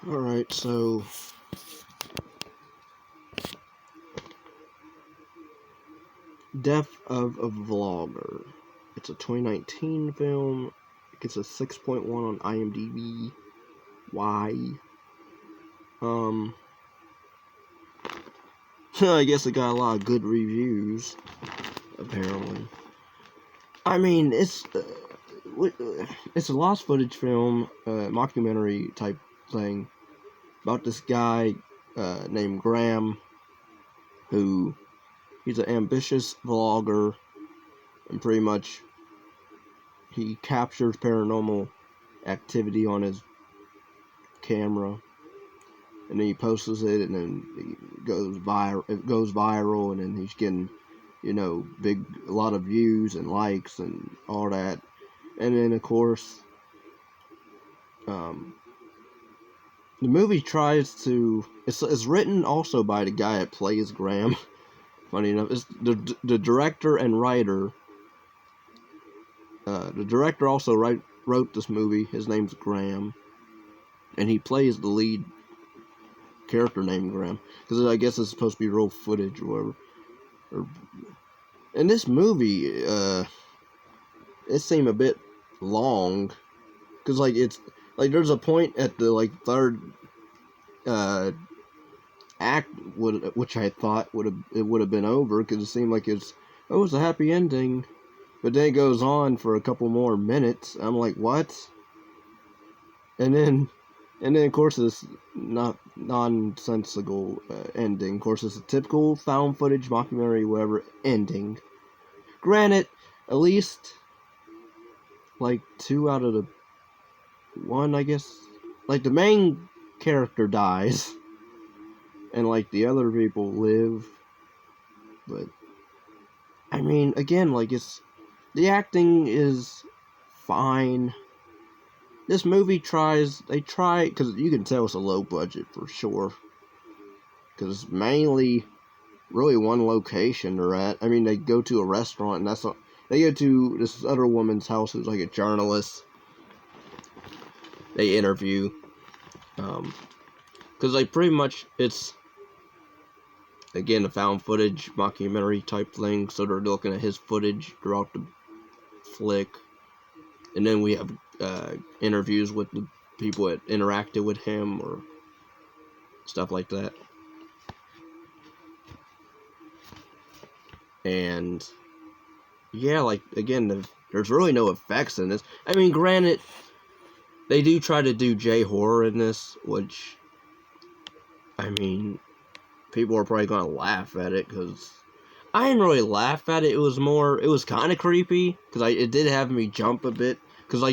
Alright, so Death of a Vlogger. It's a 2019 film. It gets a 6.1 on IMDb. Why? I guess it got a lot of good reviews, apparently. I mean, it's a lost footage film, mockumentary type thing, about this guy named Graham, who he's an ambitious vlogger, and pretty much he captures paranormal activity on his camera, and then he posts it, and then it goes viral, and then he's getting, a lot of views and likes and all that. And then, of course, the movie tries to... It's written also by the guy that plays Graham. Funny enough, it's the director and writer. The director also wrote this movie. His name's Graham, and he plays the lead character named Graham, because I guess it's supposed to be real footage or whatever. In this movie, it seemed a bit long, because there's a point at the third act which I thought would have been over, because it seemed like it's a happy ending, but then it goes on for a couple more minutes. I'm like, what? And then of course this nonsensical ending. Of course, it's a typical found footage mockumentary whatever ending. Granted, at least 2 out of the 1, I guess, the main character dies, and the other people live. But I mean, again, the acting is fine. This movie because you can tell it's a low budget for sure, because it's mainly really one location they're at. I mean, they go to a restaurant, and they go to this other woman's house who's a journalist. They interview, because pretty much it's, again, a found footage mockumentary type thing, so they're looking at his footage throughout the flick, and then we have interviews with the people that interacted with him or stuff like that. And yeah, again, there's really no effects in this. I mean, granted, they do try to do J-horror in this, which, I mean, people are probably gonna laugh at it, because I didn't really laugh at it. It was kind of creepy, because it did have me jump a bit, because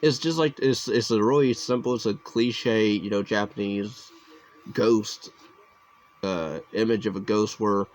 it's just it's a really simple, it's a cliche, Japanese ghost image of a ghost, where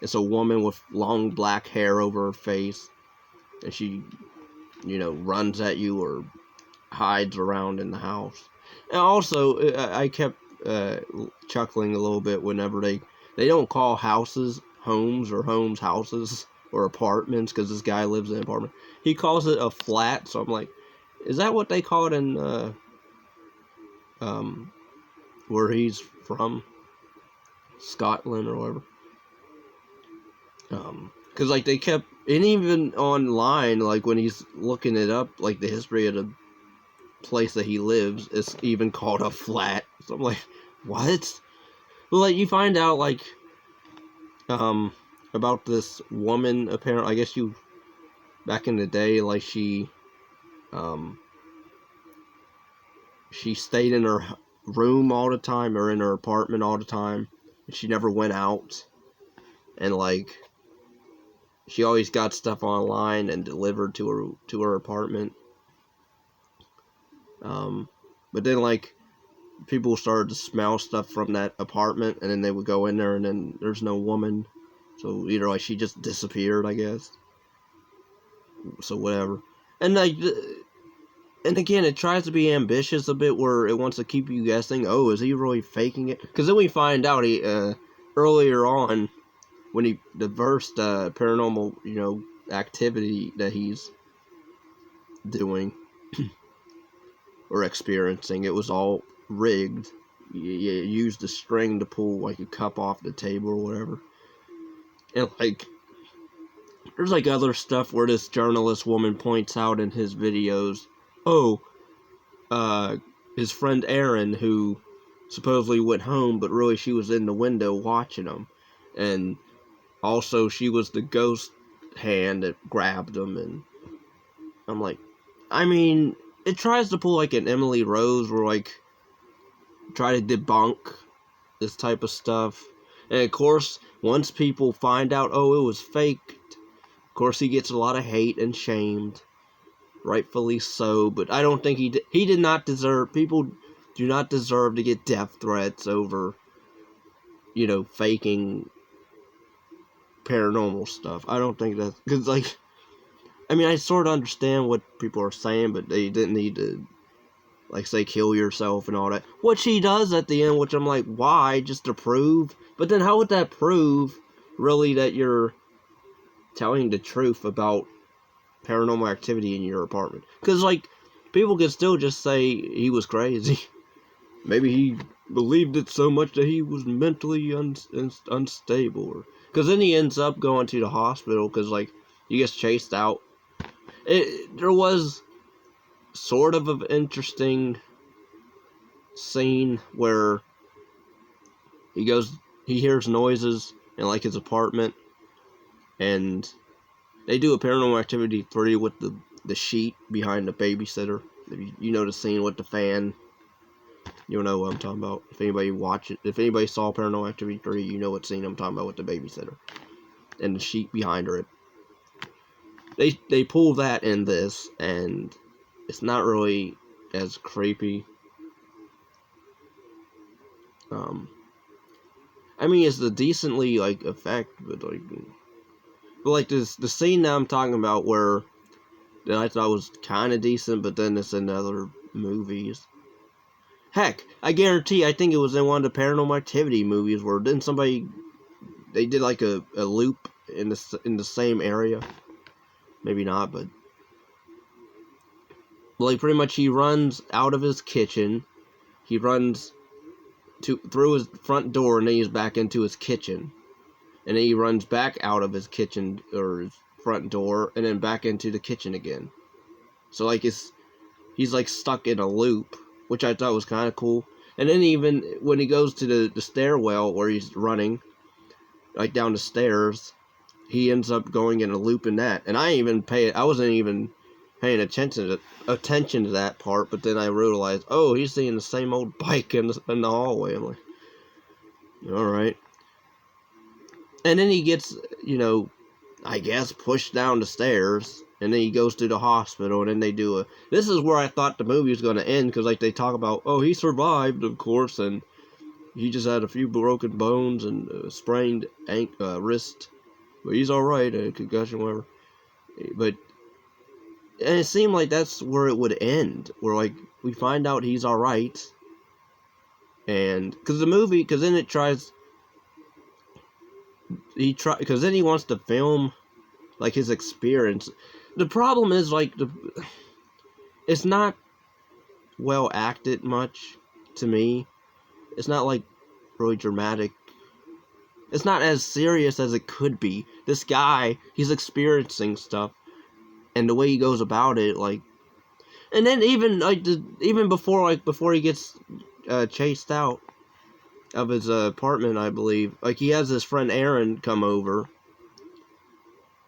it's a woman with long black hair over her face, and she runs at you or hides around in the house. And also, I kept chuckling a little bit whenever they don't call houses homes, or homes houses, or apartments, because this guy lives in an apartment. He calls it a flat, so I'm like, is that what they call it in where he's from, Scotland or whatever? Because they kept, and even online, when he's looking it up, the history of the place that he lives, it's even called a flat. So I'm like, what? Well, you find out about this woman. Apparently, I guess back in the day, she stayed in her room all the time, or in her apartment all the time, and she never went out, and she always got stuff online and delivered to her apartment. But then people started to smell stuff from that apartment, and then they would go in there, and then there's no woman. So either she just disappeared, I guess. So whatever. And and again, it tries to be ambitious a bit, where it wants to keep you guessing, oh, is he really faking it? Because then we find out he earlier on, when the first paranormal activity that he's doing or experiencing, it was all rigged. you use the string to pull like a cup off the table or whatever. And like, there's like other stuff where this journalist woman points out in his videos, oh, his friend Erin, who supposedly went home, but really she was in the window watching him. And also she was the ghost hand that grabbed him. And I'm like, I mean, it tries to pull like an Emily Rose, where like, try to debunk this type of stuff. And of course, once people find out, oh, it was faked, of course he gets a lot of hate and shamed. Rightfully so, but I don't think he did not deserve, people do not deserve to get death threats over, faking paranormal stuff. I don't think that's, because, like, I mean, I sort of understand what people are saying, but they didn't need to, like, say, kill yourself and all that. Which he does at the end, which I'm like, why? Just to prove? But then how would that prove, really, that you're telling the truth about paranormal activity in your apartment? Because, like, people could still just say he was crazy. Maybe he believed it so much that he was mentally unstable. Because then he ends up going to the hospital because, like, he gets chased out. There was sort of an interesting scene where he hears noises in, like, his apartment, and they do a Paranormal Activity 3 with the sheet behind the babysitter. You know the scene with the fan. You know what I'm talking about. If anybody saw Paranormal Activity 3, you know what scene I'm talking about with the babysitter. And the sheet behind her. They pull that in this, and it's not really as creepy. I mean, it's a decently, like, effect, but like the scene that I'm talking about where that I thought was kind of decent, but then it's in other movies. Heck, I guarantee, I think it was in one of the Paranormal Activity movies where they did like a loop in the same area. Maybe not, but like pretty much he runs out of his kitchen, he runs through his front door, and then he's back into his kitchen. And then he runs back out of his kitchen, or his front door, and then back into the kitchen again. So, like, he's, like, stuck in a loop, which I thought was kind of cool. And then even when he goes to the stairwell where he's running, like, down the stairs, he ends up going in a loop in that. And I wasn't even paying attention to that part, but then I realized, oh, he's seeing the same old bike in the hallway. I'm like, alright. And then he gets, I guess, pushed down the stairs, and then he goes to the hospital, and then they do this is where I thought the movie was going to end, because, like, they talk about, oh, he survived, of course, and he just had a few broken bones and a sprained wrist, but he's alright, a concussion, whatever. And it seemed like that's where it would end, where, like, we find out he's alright, and, because then it tries, because then he wants to film, like, his experience. The problem is, like, it's not well acted much, to me. It's not, like, really dramatic. It's not as serious as it could be. This guy, he's experiencing stuff, and the way he goes about it, like, and then even, like, even before he gets chased out of his apartment, I believe, like, he has his friend Aaron come over,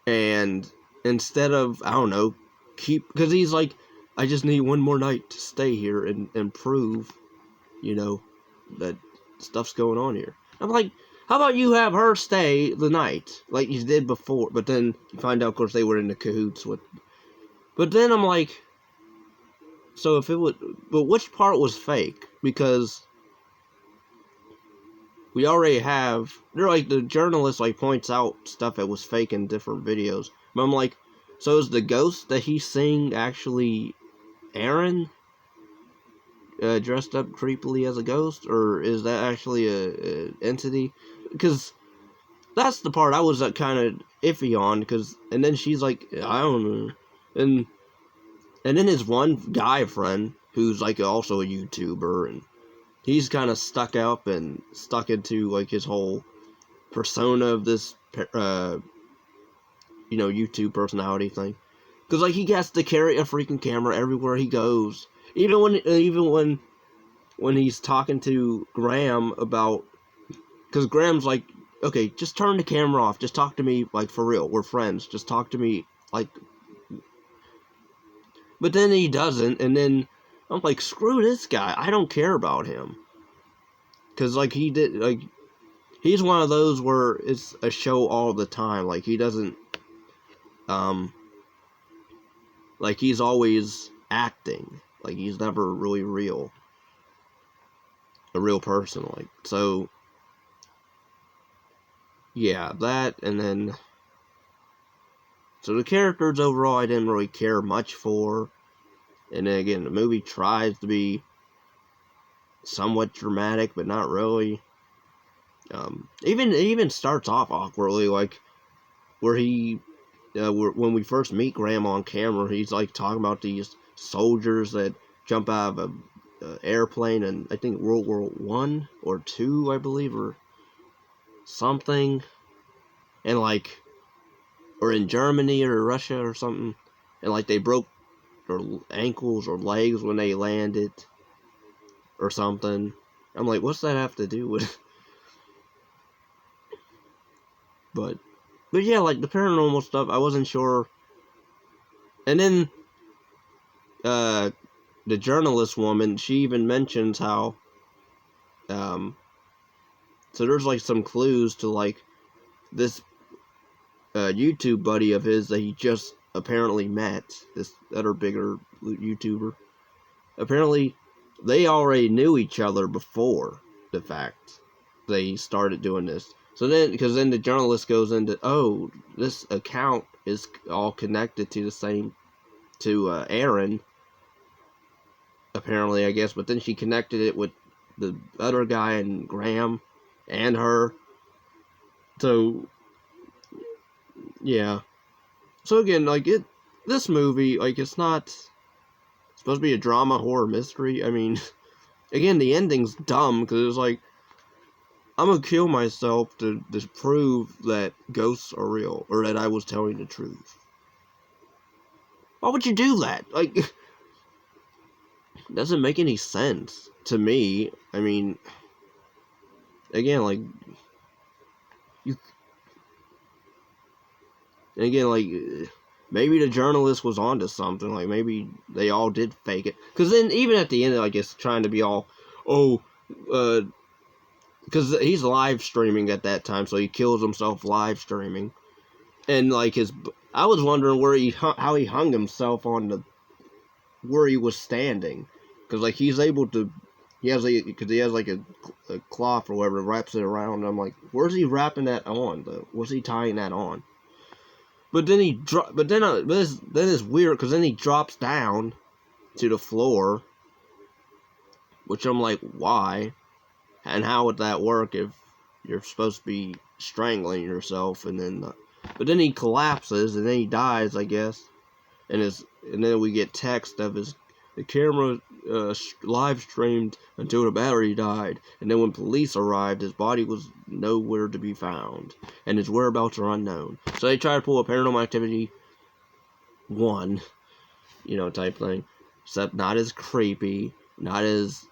and instead of, I don't know, because he's like, I just need one more night to stay here and prove, that stuff's going on here. I'm like, how about you have her stay the night, like you did before, but then you find out, of course, they were in the cahoots with, but then I'm like, so if it would, but which part was fake? Because we already have, the journalist, like, points out stuff that was fake in different videos. But I'm like, so is the ghost that he's seeing actually Aaron? Dressed up creepily as a ghost? Or is that actually a entity? Because that's the part I was kind of iffy on, and then she's like, I don't know. And then his one guy friend, who's, like, also a YouTuber, and he's kind of stuck up and stuck into like his whole persona of this YouTube personality thing. Because like he has to carry a freaking camera everywhere he goes. Even when he's talking to Graham about, because Graham's like, okay, just turn the camera off. Just talk to me like for real. We're friends. Just talk to me like. But then he doesn't, and then I'm like, screw this guy. I don't care about him. Because like he's one of those where it's a show all the time. Like he doesn't, like he's always acting. Like he's never really a real person. Like, so yeah, that, and then so the characters overall I didn't really care much for. And then again, the movie tries to be somewhat dramatic, but not really. It even starts off awkwardly, like where when we first meet Graham on camera, he's like talking about these soldiers that jump out of a airplane, and I think World War I or II, I believe, or something, and like, or in Germany or Russia or something, and like they broke their ankles or legs when they landed or something. I'm like, what's that have to do with? But yeah, like the paranormal stuff, I wasn't sure. And then the journalist woman, she even mentions how so there's like some clues to like this YouTube buddy of his that he just apparently met, this other bigger YouTuber. Apparently they already knew each other before the fact they started doing this. So then, because then the journalist goes into, oh, this account is all connected to the same, to Aaron, apparently, I guess, but then she connected it with the other guy and Graham and her. So, yeah. So again, like, this movie, like, it's not supposed to be a drama, horror, mystery. I mean, again, the ending's dumb, because it's like, I'm gonna kill myself to prove that ghosts are real, or that I was telling the truth. Why would you do that? Like, it doesn't make any sense to me. I mean, again, like, maybe the journalist was onto something. Like, maybe they all did fake it. Because then, even at the end, I guess, trying to be all, because he's live streaming at that time, so he kills himself live streaming. And, like, I was wondering how he hung himself on where he was standing. Because, like, he's able to, he has like a cloth or whatever, wraps it around. And I'm like, where's he wrapping that on, though? What's he tying that on? But then then it's weird, because then he drops down to the floor, which I'm like, why? And how would that work if you're supposed to be strangling yourself? And then, but then he collapses, and then he dies, I guess. And then we get text of the camera live streamed until the battery died. And then when police arrived, his body was nowhere to be found, and his whereabouts are unknown. So they try to pull a Paranormal Activity 1, type thing, except not as creepy, not as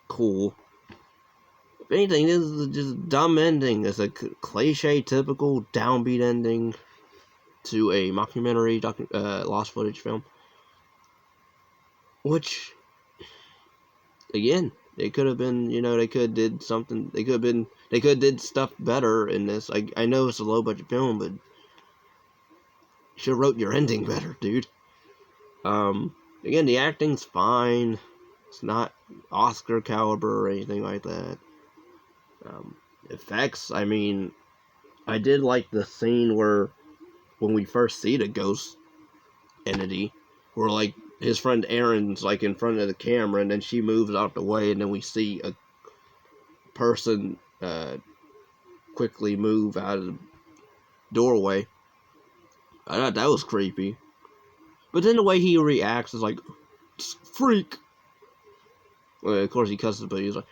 cool. If anything, this is just a dumb ending. It's a cliche, typical downbeat ending to a mockumentary lost footage film. Which, again, they could have been, they could have did something. They could have did stuff better in this. I know it's a low budget film, but you should have wrote your ending better, dude. Again, the acting's fine. It's not Oscar caliber or anything like that. Effects, I mean, I did like the scene when we first see the ghost entity, where, like, his friend Aaron's, like, in front of the camera, and then she moves out the way, and then we see a person quickly move out of the doorway. I thought that was creepy. But then the way he reacts is like, freak. Well, of course he cusses, but he's like,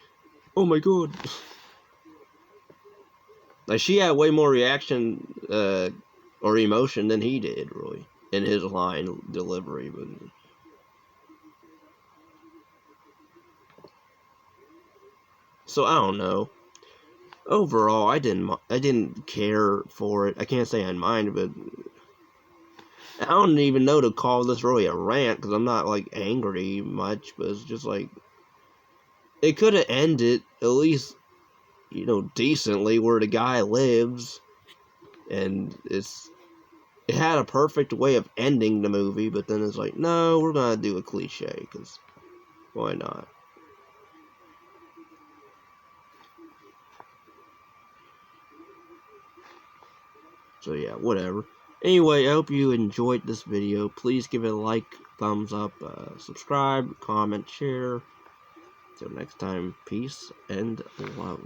"Oh my god!" Like she had way more reaction or emotion than he did, really, in his line delivery. But so I don't know. Overall, I didn't care for it. I can't say I mind, but I don't even know to call this really a rant because I'm not like angry much. But it's just like it could have ended at least, you know, decently where the guy lives, and it had a perfect way of ending the movie. But then it's like, no, we're gonna do a cliche because why not? So yeah, whatever. Anyway, I hope you enjoyed this video. Please give it a like, thumbs up, subscribe, comment, share. Till next time, peace and love.